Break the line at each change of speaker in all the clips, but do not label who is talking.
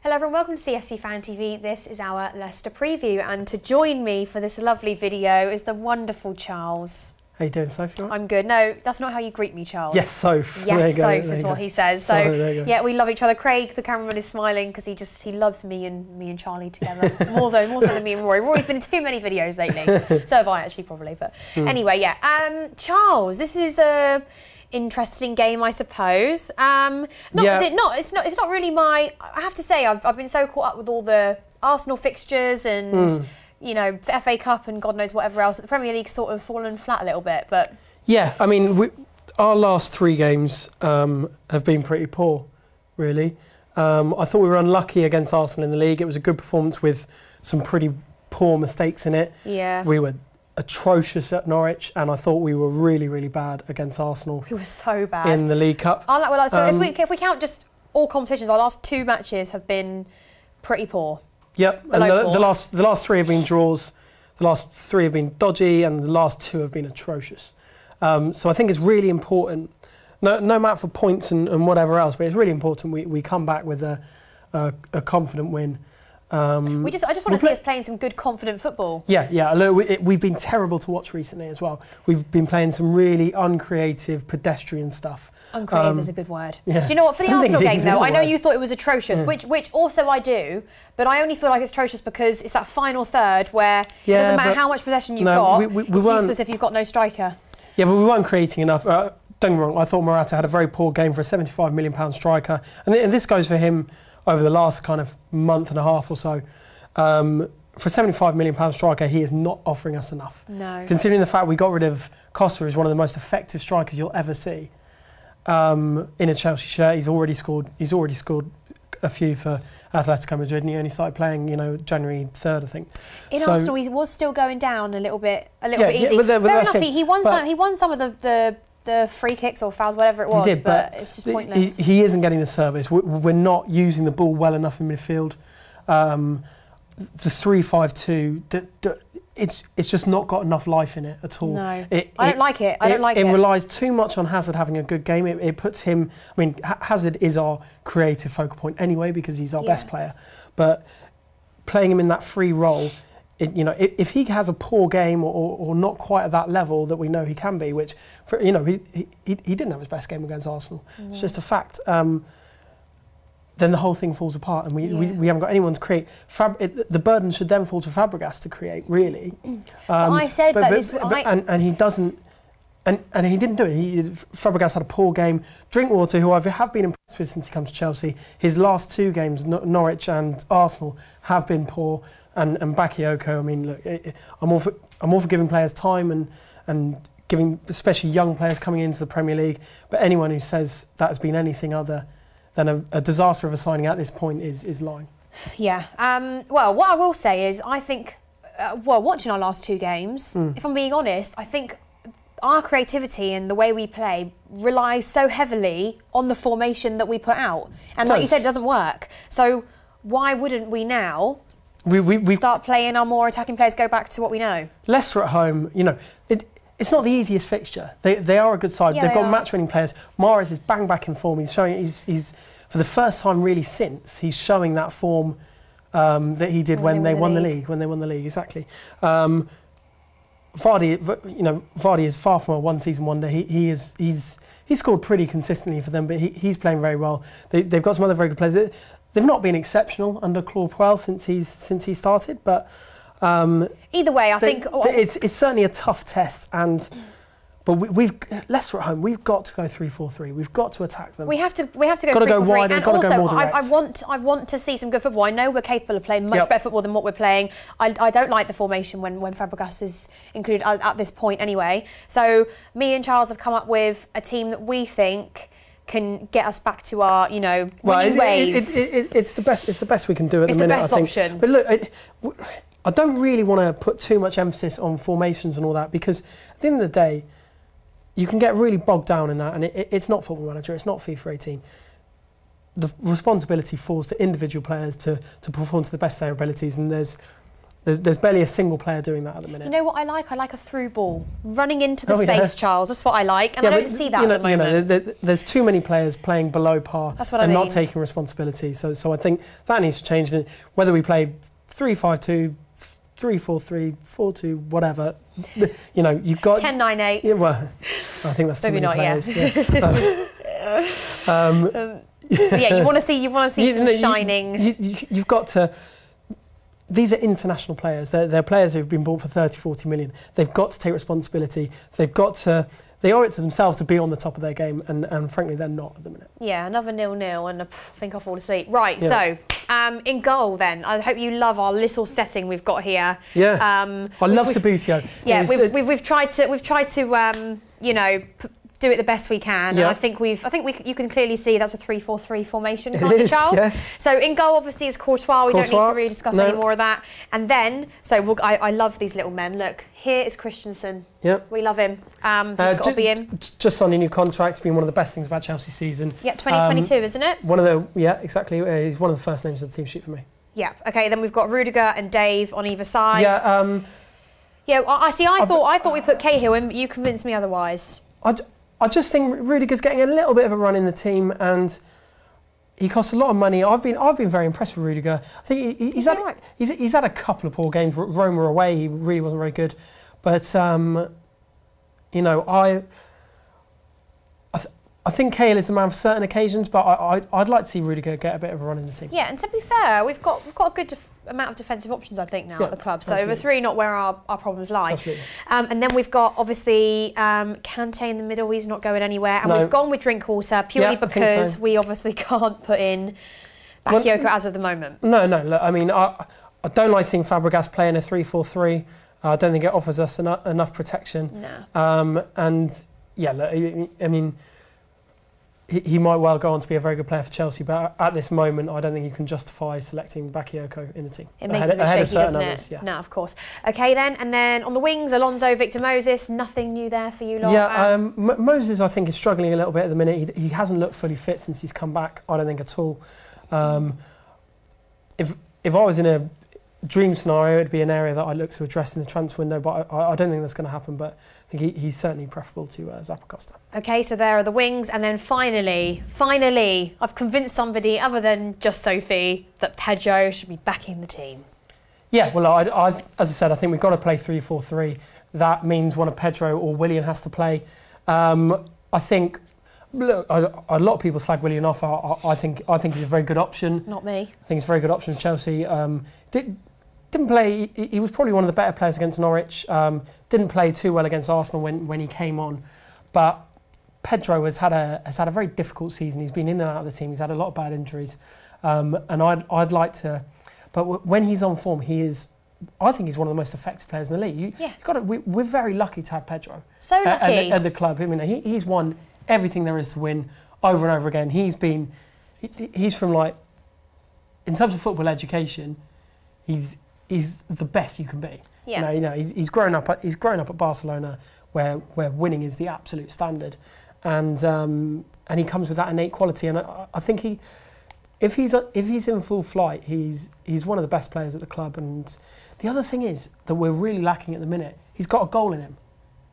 Hello everyone, welcome to CFC Fan TV. This is our Leicester Preview, and to join me for this lovely video is the wonderful Charles.
How you doing, Sophie?
I'm good. No, that's not how you greet me, Charles.
Yes, Soph.
Yes, Soph is what he says. So,
yeah,
we love each other. Craig, the cameraman, is smiling because he loves me and Charlie together. more so than me and Rory. Rory's been in too many videos lately. So have I, actually, probably. But anyway, yeah. Charles, this is a interesting game, I suppose. It's not really my. I have to say, I've been so caught up with all the Arsenal fixtures and you know, the FA Cup and God knows whatever else. The Premier League's sort of fallen flat a little bit, but
yeah, I mean, our last 3 games have been pretty poor, really. I thought we were unlucky against Arsenal in the league. It was a good performance with some pretty poor mistakes in it.
Yeah,
we were atrocious at Norwich, and I thought we were really, really bad against Arsenal.
We were so bad
in the League Cup.
So if we count just all competitions, our last 2 matches have been pretty poor.
Yep, and the last 3 have been draws. The last 3 have been dodgy, and the last 2 have been atrocious. So I think it's really important, no matter for points and whatever else, but it's really important we come back with a confident win.
I just want to see us playing some good, confident football.
Yeah. Look, we've been terrible to watch recently as well. We've been playing some really uncreative, pedestrian stuff.
Uncreative is a good word.
Yeah.
Do you know what? For the Arsenal game, though, I know you thought it was atrocious, which also I do, but I only feel like it's atrocious because it's that final third where it doesn't matter how much possession you've got, it's useless if you've got no striker. Yeah,
but we weren't creating enough. Don't get me wrong, I thought Morata had a very poor game for a £75 million striker, and this goes for him over the last kind of month and a half or so. For a £75 million striker, he is not offering us enough.
No.
Considering the fact we got rid of Costa, who's one of the most effective strikers you'll ever see. In a Chelsea shirt, he's already scored a few for Atletico Madrid, and he only started playing, January 3rd, I think.
In Arsenal, he was still going down a little bit easy. Fair enough, he won some of the free kicks or fouls, whatever it was,
he did,
but it's just pointless.
He isn't getting the service. We're not using the ball well enough in midfield. The 3-5-2, it's just not got enough life in it at all.
No, I don't like it.
It relies too much on Hazard having a good game. It puts him. I mean, Hazard is our creative focal point anyway because he's our best player. But playing him in that free role, if he has a poor game or not quite at that level that we know he can be, which he didn't have his best game against Arsenal. No. It's just a fact. Then the whole thing falls apart, and we haven't got anyone to create. The burden should then fall to Fabregas to create, really.
I said
and he doesn't, and he didn't do it. Fabregas had a poor game. Drinkwater, who I have been impressed with since he comes to Chelsea, his last 2 games, Norwich and Arsenal, have been poor. And Bakayoko, I mean, look, I'm all for giving players time and giving, especially young players coming into the Premier League. But anyone who says that has been anything other than a disaster of a signing at this point is lying.
Yeah. Well, what I will say is, I think, watching our last 2 games, if I'm being honest, I think our creativity and the way we play relies so heavily on the formation that we put out. And like you said, it doesn't work. So why wouldn't we now start playing our more attacking players, go back to what we know?
Leicester at home, it's not the easiest fixture. They are a good side.
Yeah,
They've got match-winning players. Mahrez is bang back in form. He's showing. He's for the first time really since he's showing that form that he did when they won the league. When they won the league, exactly. Vardy is far from a one-season wonder. He's scored pretty consistently for them, but he's playing very well. They've got some other very good players. They've not been exceptional under Claude Puel since he started, but.
Either way, I think
it's certainly a tough test, but Leicester at home, we've got to go 3-4-3. We've got to attack them.
We have to go 3-4-3.
wide and
also,
go more direct.
I want to see some good football. I know we're capable of playing much better football than what we're playing. I don't like the formation when Fabregas is included at this point anyway. So me and Charles have come up with a team that we think can get us back to our, winning ways.
It's the best we can do at the minute.
It's the best option.
But look. I don't really want to put too much emphasis on formations and all that, because at the end of the day, you can get really bogged down in that, and it's not Football Manager, it's not FIFA 18. The responsibility falls to individual players to perform to the best of their abilities, and there's There's barely a single player doing that at the minute.
You know what I like? I like a through ball. Running into the space, Charles. That's what I like. And I don't see that at the moment.
There's too many players playing below par and not taking responsibility. So I think that needs to change. Whether we play 3-5-2, 3-4-3, 4-2, whatever, you've got
10-9-8.
Yeah, well, I think that's too many players.
Yeah, you want to see some shining.
You've got to. These are international players. They're players who've been bought for 30, 40 million. They've got to take responsibility. They owe it to themselves to be on the top of their game, and frankly, they're not at the minute.
Yeah, another 0-0, and I think I'll fall asleep. Right, so in goal then, I hope you love our little setting we've got here.
Yeah, I love Sabutio.
Yeah, we've tried to do it the best we can, and I think you can clearly see that's a 3-4-3 formation, can't you, Charles?
Yes.
So in goal, obviously, is Courtois. We don't need to really discuss any more of that. And then, I love these little men. Look, here is Christensen.
Yep.
We love him. He's got to be in.
Just signed a new contract. It's been one of the best things about Chelsea season.
Yeah, 2022, isn't it?
Exactly. He's one of the first names of the team sheet for me. Yeah.
Okay. Then we've got Rudiger and Dave on either side.
Yeah.
Yeah. I thought we put Cahill in, but you convinced me otherwise.
I just think Rudiger's getting a little bit of a run in the team, and he costs a lot of money. I've been very impressed with Rudiger. I think he's had a couple of poor games. Roma away, he really wasn't very good, but I think Cahill is the man for certain occasions, but I'd like to see Rudiger get a bit of a run in the team.
Yeah, and to be fair, we've got a good amount of defensive options, I think, now at the club. So that's really not where our problems lie.
Absolutely.
And then we've got, obviously, Kante in the middle. He's not going anywhere. And we've gone with Drinkwater purely because we obviously can't put in Bakayoko as of the moment.
No. Look, I mean, I don't like seeing Fabregas play in a 3-4-3. I don't think it offers us enough protection.
No.
And, yeah, look, I mean, he might well go on to be a very good player for Chelsea, but at this moment, I don't think you can justify selecting Bakayoko in the team.
It makes it a bit shaky, doesn't it? Yeah. No, of course. Okay, then, and then on the wings, Alonso, Victor Moses, nothing new there for you lot?
Yeah, Moses, I think, is struggling a little bit at the minute. He hasn't looked fully fit since he's come back, I don't think at all. If I was in a dream scenario, it'd be an area that I'd look to address in the transfer window, but I don't think that's going to happen. But I think he's certainly preferable to Zappacosta. Okay,
so there are the wings, and then finally, I've convinced somebody other than just Sophie that Pedro should be back in the team.
Yeah, well, as I said, I think we've got to play 3-4-3. That means one of Pedro or Willian has to play. I think. Look, a lot of people slag Willian off. I think he's a very good option.
Not me.
I think he's a very good option for Chelsea. Didn't play. He was probably one of the better players against Norwich. Didn't play too well against Arsenal when he came on, but Pedro has had a very difficult season. He's been in and out of the team. He's had a lot of bad injuries, and I'd like to. But when he's on form, I think he's one of the most effective players in the league. We're very lucky to have Pedro.
So lucky
at the club. I mean, he's won everything there is to win over and over again. He's from, like, in terms of football education, he's the best you can be.
Yeah.
You know, he's grown up at Barcelona where winning is the absolute standard, and he comes with that innate quality. And I think if he's in full flight, he's one of the best players at the club. And the other thing is that we're really lacking at the minute. He's got a goal in him.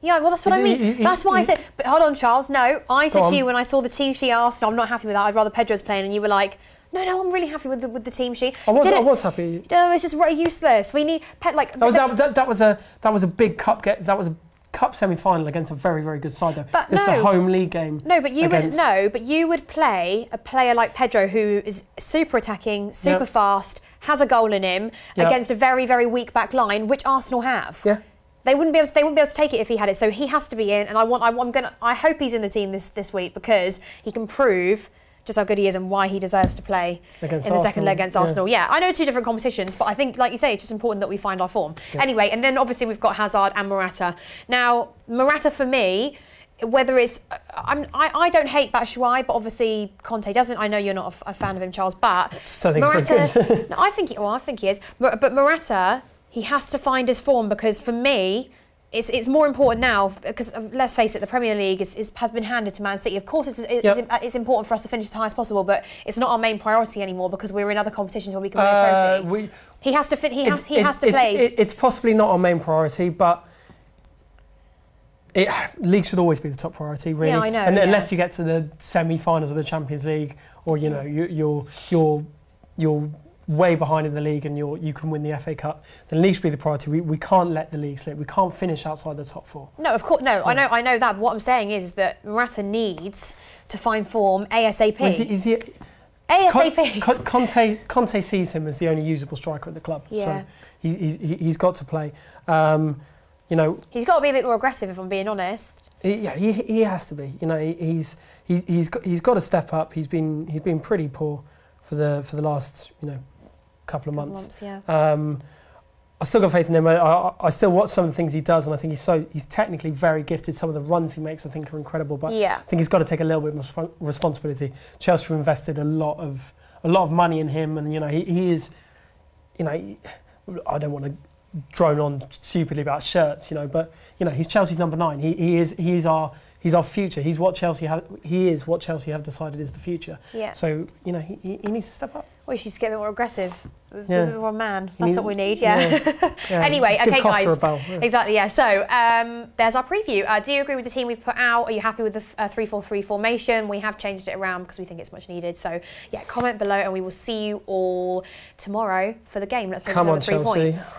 Yeah, well, that's what I mean. That's why I said. But hold on, Charles. No, I said to you when I saw the team sheet, Arsenal, I'm not happy with that. I'd rather Pedro's playing, and you were like, no, I'm really happy with the team sheet.
I was happy.
No, it's just useless. We need
that was a big cup that was a cup semi-final against a very, very good side though.
But
it's a home league game.
No, but you would play a player like Pedro who is super attacking, super fast, has a goal in him against a very, very weak back line, which Arsenal have.
Yeah.
They wouldn't be able to take it if he had it. So he has to be in, and I hope he's in the team this week because he can prove just how good he is and why he deserves to play
against
in the second leg against Arsenal. Yeah, I know 2 different competitions, but I think, like you say, it's just important that we find our form. Yeah. Anyway, and then obviously we've got Hazard and Morata. Now, Morata for me, whether it's I don't hate Batshuayi, but obviously Conte doesn't. I know you're not a fan of him, Charles, but Morata, no, I think he is. But Morata, he has to find his form because for me, it's more important now because let's face it, the Premier League has been handed to Man City. Of course, it's important for us to finish as high as possible, but it's not our main priority anymore because we're in other competitions where we can win a trophy. He has to play.
It's possibly not our main priority, but league should always be the top priority, really.
Yeah, I know.
And unless you get to the semi-finals of the Champions League, or you know you're way behind in the league and you can win the FA Cup, then league should be the priority. We can't let the league slip. We can't finish outside the top 4.
No, of course, no. Yeah. I know that. But what I'm saying is that Morata needs to find form ASAP.
Is he ASAP. Conte sees him as the only usable striker at the club, so he's got to play. You know, he's got
to be a bit more aggressive, if I'm being honest.
He has to be. You know, he's got to step up. He's been pretty poor for the last couple of months. I still got faith in him. I still watch some of the things he does, and I think he's technically very gifted. Some of the runs he makes, I think, are incredible. But I think he's got to take a little bit more responsibility. Chelsea have invested a lot of money in him, and he is. I don't want to drone on stupidly about shirts, but he's Chelsea's number 9. He's our future. He is what Chelsea have decided is the future. Yeah. So he needs to step up.
Well, he should get a bit more aggressive. A bit more man. That's what we need. Yeah. Anyway, okay, guys. Exactly. Yeah. So there's our preview. Do you agree with the team we've put out? Are you happy with the 3-4-3 formation? We have changed it around because we think it's much needed. So yeah, comment below, and we will see you all tomorrow for the game. Let's hope we have 3 points.